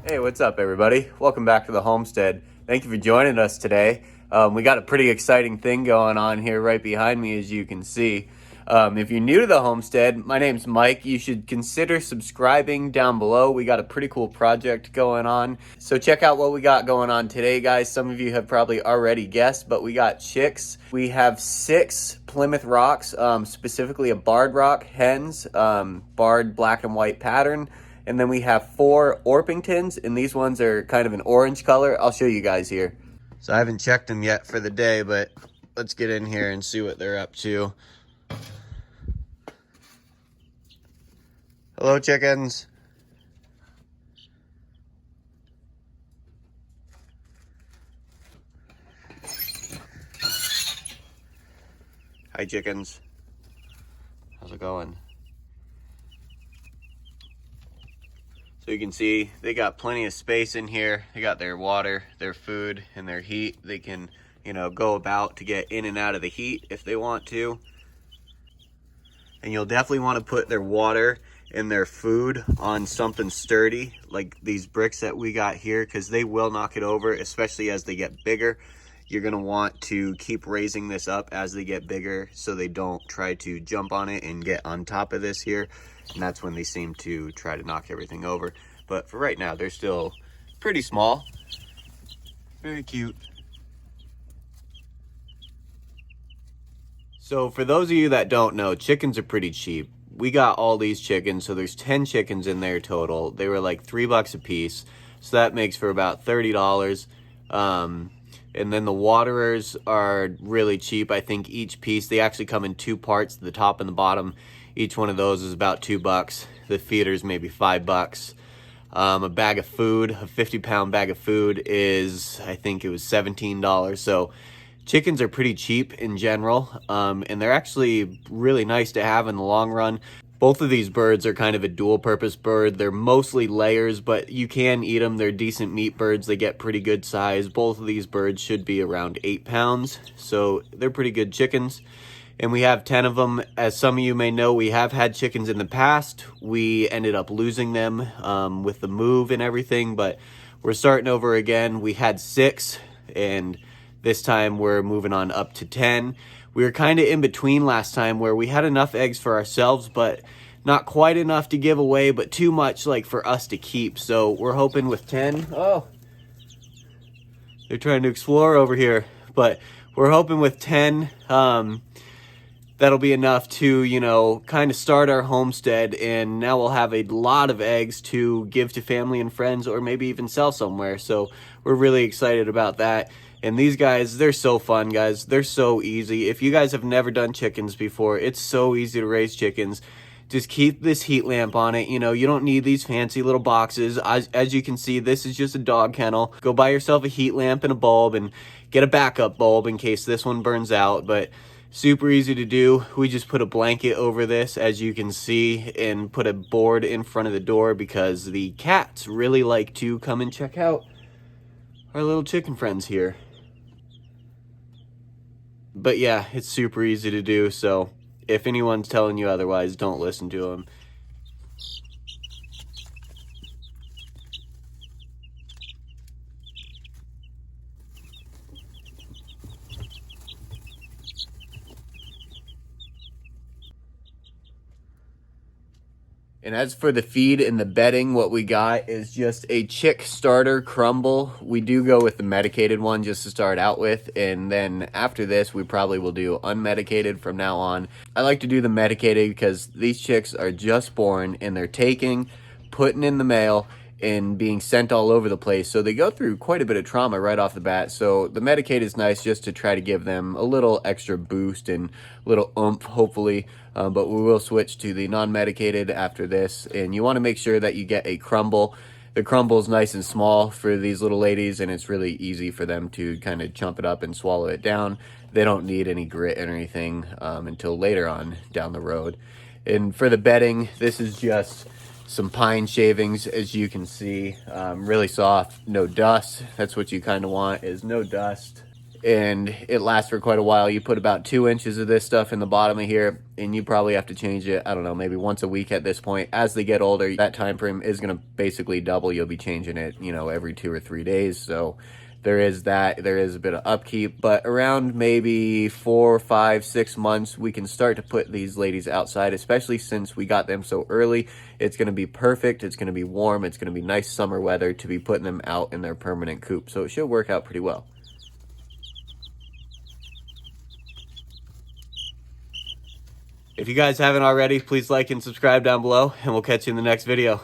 Hey, what's up, everybody? Welcome back to the homestead. Thank you for joining us today. We got a pretty exciting thing going on here right behind me, as you can see. If you're new to the homestead, my name's Mike. You should consider subscribing down below. We got a pretty cool project going on. So check out what we got going on today, guys. Some of you have probably already guessed, but we got chicks. We have 6 Plymouth rocks, specifically a barred rock, hens, barred black and white pattern. And then we have 4 Orpingtons, and these ones are kind of an orange color. I'll show you guys here. So I haven't checked them yet for the day, but let's get in here and see what they're up to. Hello, chickens. Hi, chickens. How's it going? So you can see they got plenty of space in here. They got their water, their food, and their heat. They can, go about to get in and out of the heat if they want to. And you'll definitely want to put their water and their food on something sturdy, like these bricks that we got here, because they will knock it over, especially as they get bigger. You're going to want to keep raising this up as they get bigger so they don't try to jump on it and get on top of this here. And that's when they seem to try to knock everything over. But for right now, they're still pretty small. Very cute. So for those of you that don't know, chickens are pretty cheap. We got all these chickens, so there's 10 chickens in there total. They were like $3 a piece, so that makes for about $30. And then the waterers are really cheap. I think each piece, they actually come in 2 parts, the top and the bottom. Each one of those is about $2. The feeders maybe $5. A bag of food, a 50-pound bag of food is, I think it was $17. So chickens are pretty cheap in general, and they're actually really nice to have in the long run. Both of these birds are kind of a dual-purpose bird. They're mostly layers, but you can eat them. They're decent meat birds. They get pretty good size. Both of these birds should be around 8 pounds, so they're pretty good chickens. And we have 10 of them. As some of you may know, we have had chickens in the past. We ended up losing them with the move and everything, but we're starting over again. We had 6, and this time we're moving on up to 10. We were kind of in between last time where we had enough eggs for ourselves, but not quite enough to give away, but too much like for us to keep. So we're hoping with 10. Oh, they're trying to explore over here, but we're hoping with 10, that'll be enough to, kind of start our homestead, and now we'll have a lot of eggs to give to family and friends, or maybe even sell somewhere. So we're really excited about that. And these guys, they're so fun, guys. They're so easy. If you guys have never done chickens before, it's so easy to raise chickens. Just keep this heat lamp on it. You don't need these fancy little boxes. As you can see, this is just a dog kennel. Go buy yourself a heat lamp and a bulb, and get a backup bulb in case this one burns out. But super easy to do. We just put a blanket over this, as you can see, and put a board in front of the door because the cats really like to come and check out our little chicken friends here. But yeah, it's super easy to do, so if anyone's telling you otherwise, don't listen to them. And as for the feed and the bedding, what we got is just a chick starter crumble. We do go with the medicated one just to start out with, and then after this we probably will do unmedicated from now on. I like to do the medicated because these chicks are just born and they're putting in the mail and being sent all over the place, so they go through quite a bit of trauma right off the bat. So the medicated is nice just to try to give them a little extra boost and a little oomph, hopefully. But we will switch to the non-medicated after this, and you want to make sure that you get a crumble. The crumble is nice and small for these little ladies, and it's really easy for them to kind of chump it up and swallow it down. They don't need any grit or anything until later on down the road. And for the bedding, this is just some pine shavings, as you can see. Really soft, no dust. That's what you kind of want, is no dust. and it lasts for quite a while. You put about 2 inches of this stuff in the bottom of here, and you probably have to change it, I don't know, maybe once a week at this point. As they get older, that time frame is going to basically double. You'll be changing it, you know, every 2 or 3 days. So there is that. There is a bit of upkeep, but around maybe 4, 5, 6 months, we can start to put these ladies outside, especially since we got them so early. It's going to be perfect. It's going to be warm. It's going to be nice summer weather to be putting them out in their permanent coop. So it should work out pretty well. If you guys haven't already, please like and subscribe down below, and we'll catch you in the next video.